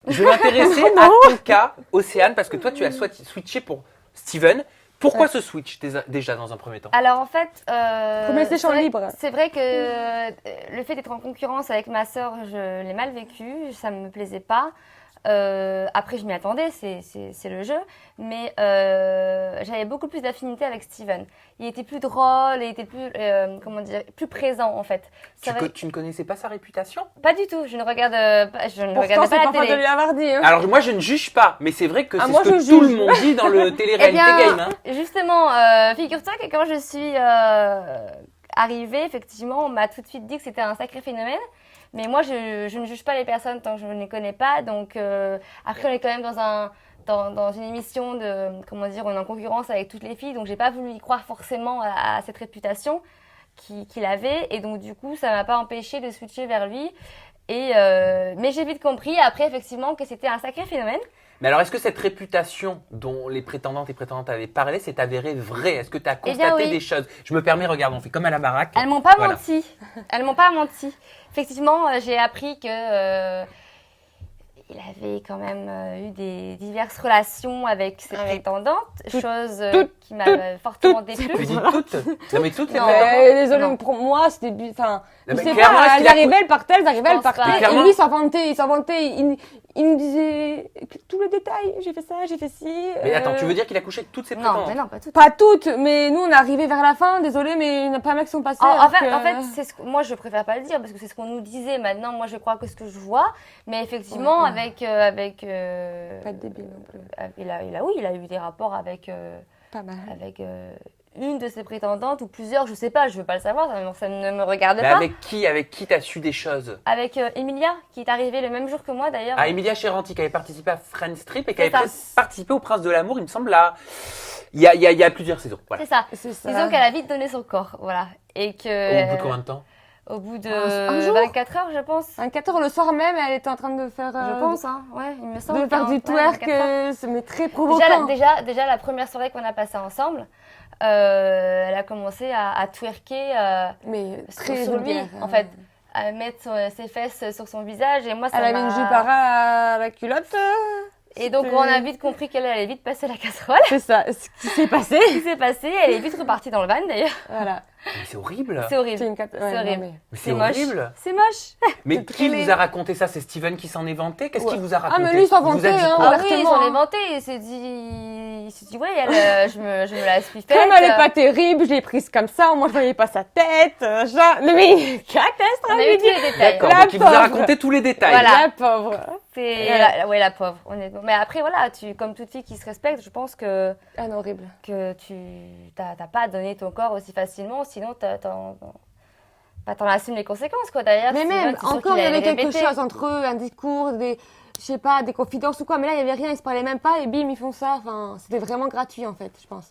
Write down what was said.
Je vais m'intéresser à ton cas, Océane, parce que toi, tu as switché pour Steven. Pourquoi ce switch déjà dans un premier temps? Alors en fait, Premier champ libre. C'est vrai que le fait d'être en concurrence avec ma sœur, je l'ai mal vécu, ça me plaisait pas. Après, je m'y attendais, c'est le jeu, mais j'avais beaucoup plus d'affinité avec Steven. Il était plus drôle, il était plus, comment dire, plus présent en fait. Tu ne connaissais pas sa réputation? Pas du tout, je ne regardais pas la télé. De lui avoir dit. Hein. Alors moi, je ne juge pas, mais c'est vrai que c'est moi, ce que je tout le juge. monde dit dans le télé-réalité game. Hein. Justement, figure-toi que quand je suis arrivée, effectivement, on m'a tout de suite dit que c'était un sacré phénomène. Mais moi, je ne juge pas les personnes tant que je ne les connais pas. Donc, après, on est quand même dans une émission de, comment dire, on est en concurrence avec toutes les filles. Donc, j'ai pas voulu y croire forcément à cette réputation qu'il avait. Et donc, du coup, ça m'a pas empêché de switcher vers lui. Mais j'ai vite compris, après, effectivement, que c'était un sacré phénomène. Mais alors, est-ce que cette réputation dont les prétendantes et prétendantes avaient parlé s'est avérée vraie? Est-ce que tu as constaté des choses? Je me permets, regarde, on fait comme à la baraque. Elles m'ont pas menti. Elles m'ont pas menti. Effectivement, j'ai appris que il avait quand même eu des diverses relations avec ses prétendantes, chose qui m'a fortement déplu. Tu dis toutes? Non, mais toutes les Non. prétendantes? Désolé, pour moi, c'était. Enfin, Non, je mais sais clairement, pas, est-ce elles qu'il a arrivaient, elles partaient, elles arrivaient, elles pense pas. partaient. Clairement. Et lui, il s'inventait. Il nous disait tous les détails. J'ai fait ça, j'ai fait ci. Mais attends, tu veux dire qu'il a couché avec toutes ses Non, prétendantes? mais non, pas toutes. Pas toutes, mais nous, on est arrivé vers la fin. Désolé, mais il n'y en a pas mal qui sont passés. En fait, c'est moi, je préfère pas le dire parce que c'est ce qu'on nous disait. Maintenant, moi, je crois que ce que je vois. Mais effectivement, avec Pas de débile non plus. il a eu des rapports avec Pas mal. une de ses prétendantes ou plusieurs, je sais pas, je veux pas le savoir, ça ne me regarde Mais pas. avec qui t'as su des choses? Avec Emilia, qui est arrivée le même jour que moi d'ailleurs. Ah, Emilia Cheranti, qui avait participé à Friends Trip et qui C'est avait ça. participé au Prince de l'amour, il me semble, là. Il y a plusieurs saisons. Voilà. C'est ça. C'est ça. Disons qu'elle a vite donné son corps, voilà. Et que. Au bout de combien de temps? Au bout de Un jour 24 heures, je pense. 24 heures le soir même, elle était en train de faire. Je pense, hein. Ouais, il me semble. De faire du Ouais, twerk, 24 heures. mais très provoquant. Déjà, la première soirée qu'on a passée ensemble, elle a commencé à twerker Mais sur très lui, vulgaire. en fait. À mettre ses fesses sur son visage. Et moi, ça Elle avait une jupe à la culotte. Et donc, on a vite compris qu'elle allait vite passer la casserole. C'est ça, ce qui s'est passé. Ce qui s'est passé, elle est vite repartie dans le van d'ailleurs. Voilà. Mais c'est horrible. C'est horrible. C'est une cat- ouais, C'est non, horrible. mais- Mais c'est moche. horrible. C'est moche. Mais C'est qui très vous a raconté ça? C'est Steven qui s'en est vanté? Qu'est-ce qu'il vous a raconté? mais lui, il s'en Il vous a vantait, dit hein. quoi? Ah oui, Ouvertement, j'en ai hein. vanté. Il s'est dit, ouais, elle, je me la suis faite. Comme elle est pas terrible, je l'ai prise comme ça, moi je voyais pas sa tête. Mais catastrophe. On a eu tous les détails. D'accord, La donc il vous a pauvre. raconté tous les détails. Voilà. La pauvre. C'est la pauvre, honnêtement. Mais après, voilà, comme toute fille qui se respecte, je pense que Ah non, horrible. tu t'as pas donné ton corps aussi facilement, sinon t'en assumes les conséquences, quoi. D'ailleurs, Mais Steven, même, c'est sûr encore, qu'il il y avait allait quelque répéter. chose entre eux, un discours, je sais pas, des confidences ou quoi. Mais là, il y avait rien, ils se parlaient même pas et bim, ils font ça. Enfin, c'était vraiment gratuit en fait, je pense.